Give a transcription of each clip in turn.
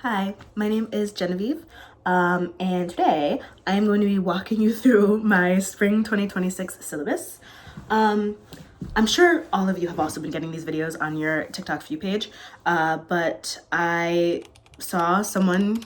Hi, my name is Genevieve, and today I am going to be walking you through my spring 2026 syllabus. I'm sure all of you have also been getting these videos on your TikTok view page, but I saw someone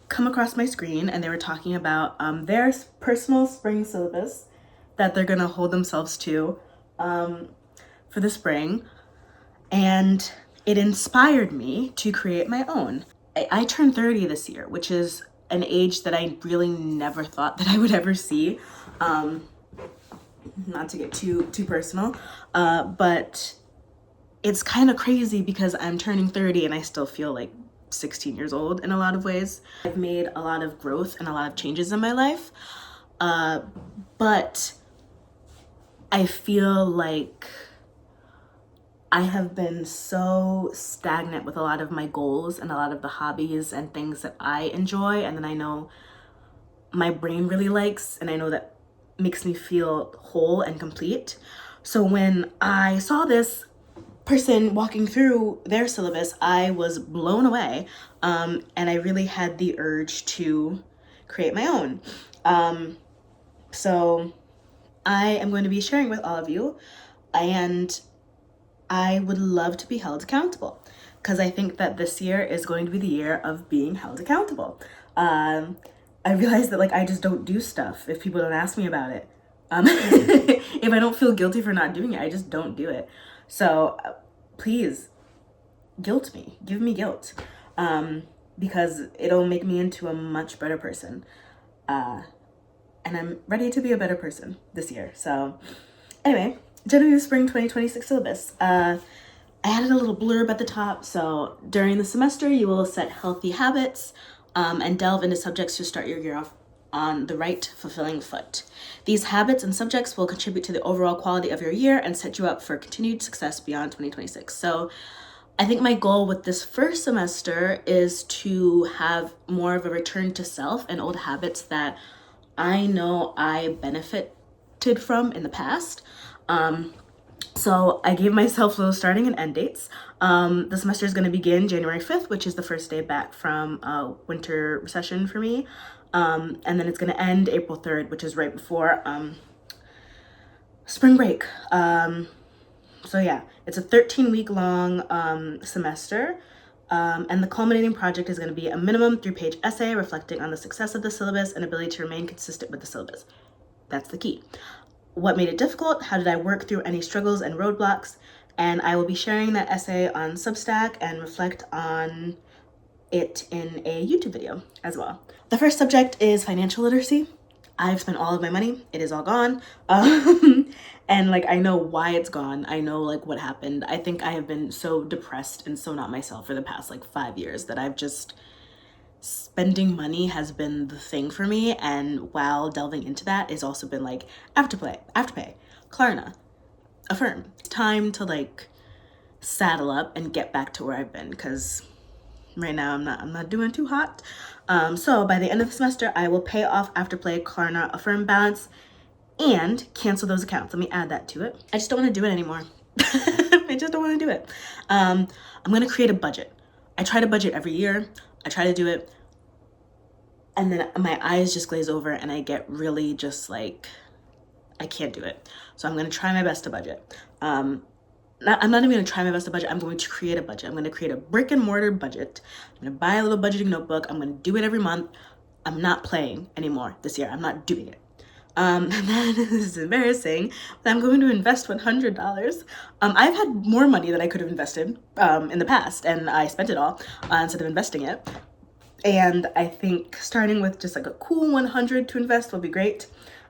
come across my screen and they were talking about their personal spring syllabus that they're gonna hold themselves to for the spring, and it inspired me to create my own. I turned 30 this year, which is an age that I really never thought that I would ever see. Not to get too personal, but it's kind of crazy because I'm turning 30 and I still feel like 16 years old in a lot of ways. I've made a lot of growth and a lot of changes in my life, but I feel like I have been so stagnant with a lot of my goals and a lot of the hobbies and things that I enjoy, and then I know my brain really likes, and I know that makes me feel whole and complete. So when I saw this person walking through their syllabus, I was blown away, and I really had the urge to create my own. So I am going to be sharing with all of you, and I would love to be held accountable because I think that this year is going to be the year of being held accountable. I realize that I just don't do stuff if people don't ask me about it. If I don't feel guilty for not doing it, I just don't do it. So please guilt me, give me guilt, because it'll make me into a much better person. And I'm ready to be a better person this year. So anyway, Genevieve Spring 2026 syllabus. I added a little blurb at the top. So during the semester, you will set healthy habits and delve into subjects to start your year off on the right, fulfilling foot. These habits and subjects will contribute to the overall quality of your year and set you up for continued success beyond 2026. So I think my goal with this first semester is to have more of a return to self and old habits that I know I benefited from in the past. So I gave myself little starting and end dates. The semester is going to begin January 5th, which is the first day back from winter session for me. And then it's going to end April 3rd, which is right before spring break. So yeah, it's a 13-week long semester. And the culminating project is going to be a minimum 3-page essay reflecting on the success of the syllabus and ability to remain consistent with the syllabus. That's the key. What made it difficult? How did I work through any struggles and roadblocks? And I will be sharing that essay on Substack and reflect on it in a YouTube video as well. The first subject is financial literacy. I've spent all of my money. It is all gone. And I know why it's gone. I know what happened. I think I have been so depressed and so not myself for the past 5 years that I've just spending money has been the thing for me. And while delving into that has also been Afterpay, Klarna, Affirm. Time to saddle up and get back to where I've been, because right now I'm not doing too hot. So by the end of the semester, I will pay off Afterpay, Klarna, Affirm balance, and cancel those accounts. Let me add that to it. I just don't want to do it anymore. I just don't want to do it. I'm going to create a budget. I try to budget every year. I try to do it, and then my eyes just glaze over and I get really just I can't do it. So I'm going to try my best to budget. I'm not even going to try my best to budget. I'm going to create a budget. I'm going to create a brick and mortar budget. I'm going to buy a little budgeting notebook. I'm going to do it every month. I'm not playing anymore this year. I'm not doing it. And then this is embarrassing, but I'm going to invest $100. I've had more money that I could have invested in the past, and I spent it all instead of investing it. And I think starting with just a cool 100 to invest will be great.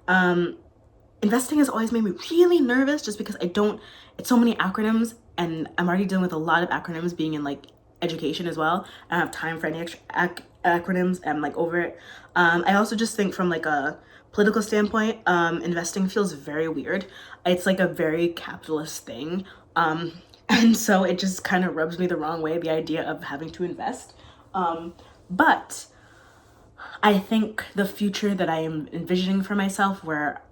Investing has always made me really nervous just because it's so many acronyms, and I'm already dealing with a lot of acronyms being in education as well. I don't have time for any extra acronyms. I'm over it. I also just think from a political standpoint, investing feels very weird. It's a very capitalist thing. And so it just kind of rubs me the wrong way, the idea of having to invest. But I think the future that I am envisioning for myself, where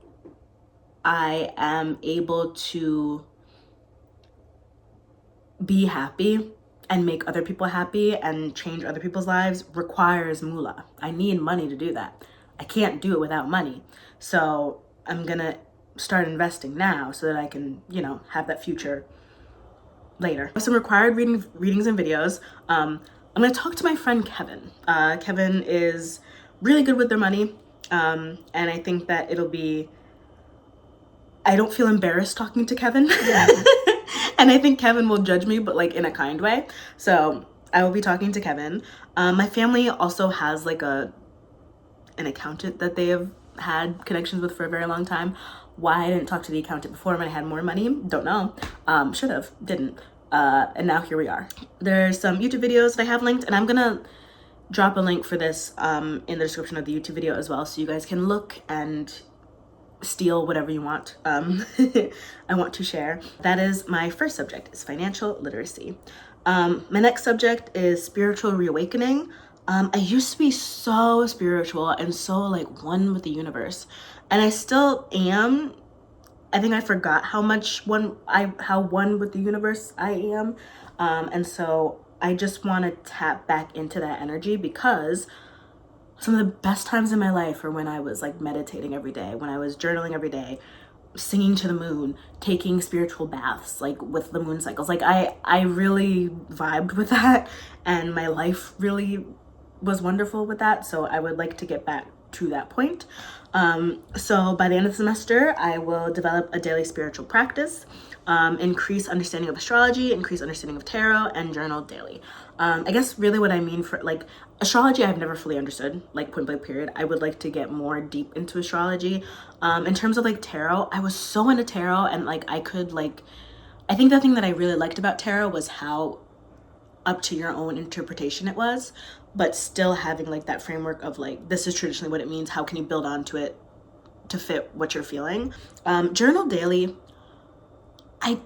I am able to be happy and make other people happy and change other people's lives requires moolah. I need money to do that. I can't do it without money. So I'm gonna start investing now so that I can, you know, have that future later. Some required readings and videos. I'm gonna talk to my friend Kevin. Kevin is really good with their money, and I think that it'll be, I don't feel embarrassed talking to Kevin. And I think Kevin will judge me, but like in a kind way. So I will be talking to Kevin. My family also has like an accountant that they have had connections with for a very long time. Why I didn't talk to the accountant before when I had more money, don't know. Should have, didn't. And now here we are. There's some YouTube videos that I have linked, and I'm gonna drop a link for this in the description of the YouTube video as well, so you guys can look and steal whatever you want. I want to share. That is my first subject, is financial literacy. My next subject is spiritual reawakening. I used to be so spiritual and so like one with the universe, and I still am. I think I forgot how one with the universe I am, and so I just want to tap back into that energy, because some of the best times in my life are when I was like meditating every day, when I was journaling every day, singing to the moon, taking spiritual baths like with the moon cycles. Like I really vibed with that, and my life really was wonderful with that. So I would like to get back to that point. So by the end of the semester, I will develop a daily spiritual practice, increase understanding of astrology, increase understanding of tarot, and journal daily. I guess really what I mean for like astrology, I've never fully understood, like point blank period. I would like to get more deep into astrology. In terms of like tarot, I was so into tarot, and like I think the thing that I really liked about tarot was how up to your own interpretation it was, but still having like that framework of like, this is traditionally what it means, how can you build onto it to fit what you're feeling. Journal daily, I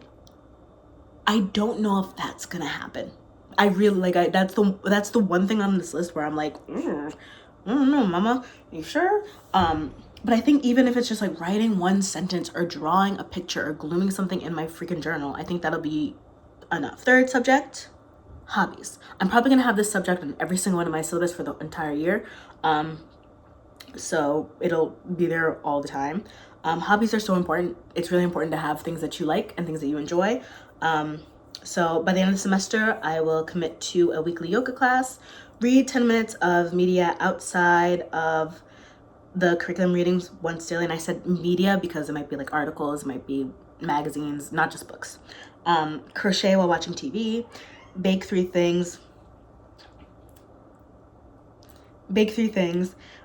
don't know if that's gonna happen. I really like, that's the one thing on this list where I'm like, I don't know, mama, you sure? But I think even if it's just like writing one sentence or drawing a picture or gluing something in my freaking journal, I think that'll be enough. Third subject, hobbies. I'm probably gonna have this subject in every single one of my syllabus for the entire year. So it'll be there all the time. Hobbies are so important. It's really important to have things that you like and things that you enjoy. So by the end of the semester, I will commit to a weekly yoga class, read 10 minutes of media outside of the curriculum readings once daily. And I said media because it might be like articles, it might be magazines, not just books. Crochet while watching TV, bake three things,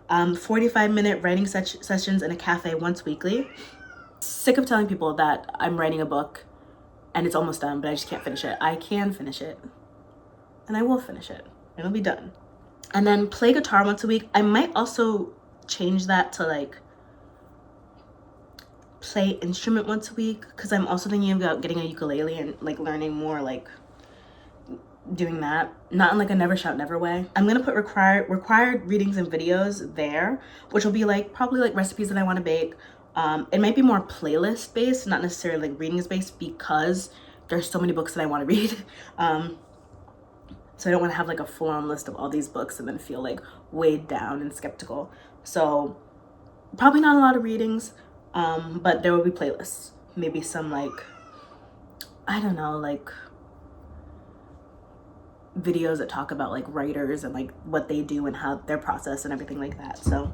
45-minute writing sessions in a cafe once weekly. Sick of telling people that I'm writing a book and it's almost done, but I just can't finish it. I can finish it, and I will finish it. It'll be done. And then play guitar once a week. I might also change that to like play instrument once a week, because I'm also thinking about getting a ukulele and like learning more, like doing that, not in like a never shout never way. I'm gonna put required readings and videos there, which will be like probably like recipes that I want to bake. It might be more playlist based, not necessarily like readings based, because there's so many books that I want to read. So I don't want to have like a full-on list of all these books and then feel like weighed down and skeptical. So probably not a lot of readings, but there will be playlists. Maybe some like, I don't know, like videos that talk about like writers and like what they do and how their process and everything like that. So,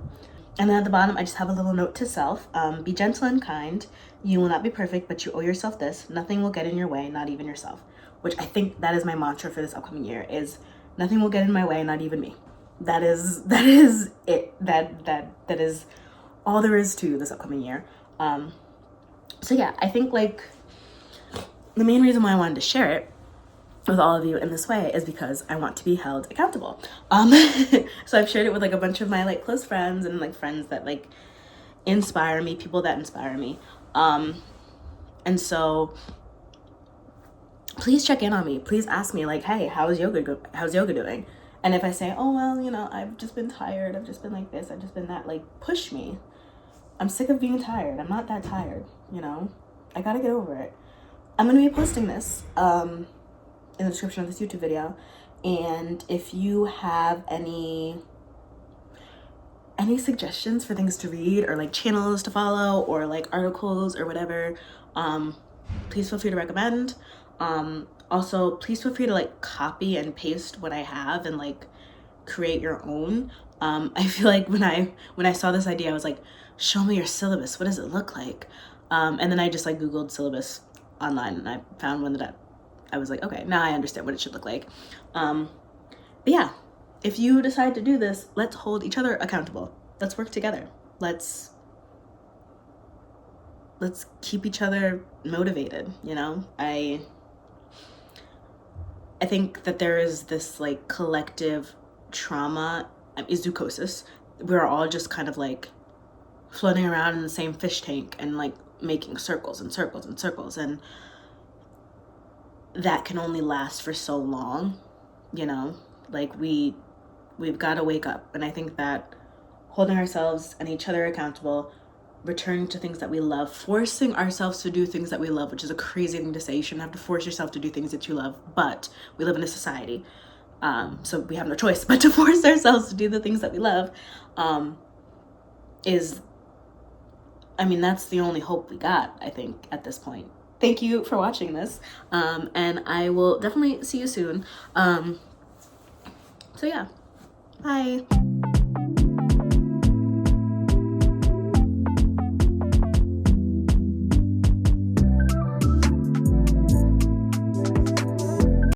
and then at the bottom, I just have a little note to self. Be gentle and kind. You will not be perfect, but you owe yourself this. Nothing will get in your way, not even yourself. Which I think that is my mantra for this upcoming year, is nothing will get in my way, not even me. That is it. That is all there is to this upcoming year. So yeah, I think like the main reason why I wanted to share it with all of you in this way is because I want to be held accountable. So I've shared it with like a bunch of my like close friends and like friends that like inspire me, people that inspire me. And so please check in on me. Please ask me like, hey, how's yoga doing? And if I say, oh, well, you know, I've just been tired. I've just been like this. I've just been that, like, push me. I'm sick of being tired. I'm not that tired, you know? I gotta get over it. I'm gonna be posting this in the description of this YouTube video. And if you have any suggestions for things to read, or like channels to follow, or like articles or whatever, please feel free to recommend. Also, please feel free to like copy and paste what I have and like create your own. I feel like when I saw this idea, I was like, show me your syllabus. What does it look like? And then I just like Googled syllabus online, and I found one that I was like, okay, now I understand what it should look like. But yeah, if you decide to do this, let's hold each other accountable. Let's work together. Let's keep each other motivated, you know? I think that there is this like collective trauma, zoochosis. We're all just kind of like floating around in the same fish tank and like making circles and circles and circles, and that can only last for so long, you know? Like we've got to wake up. And I think that holding ourselves and each other accountable, returning to things that we love, forcing ourselves to do things that we love, which is a crazy thing to say. You shouldn't have to force yourself to do things that you love, but we live in a society, so we have no choice but to force ourselves to do the things that we love. That's the only hope we got, I think, at this point. Thank you for watching this, and I will definitely see you soon. So yeah, bye.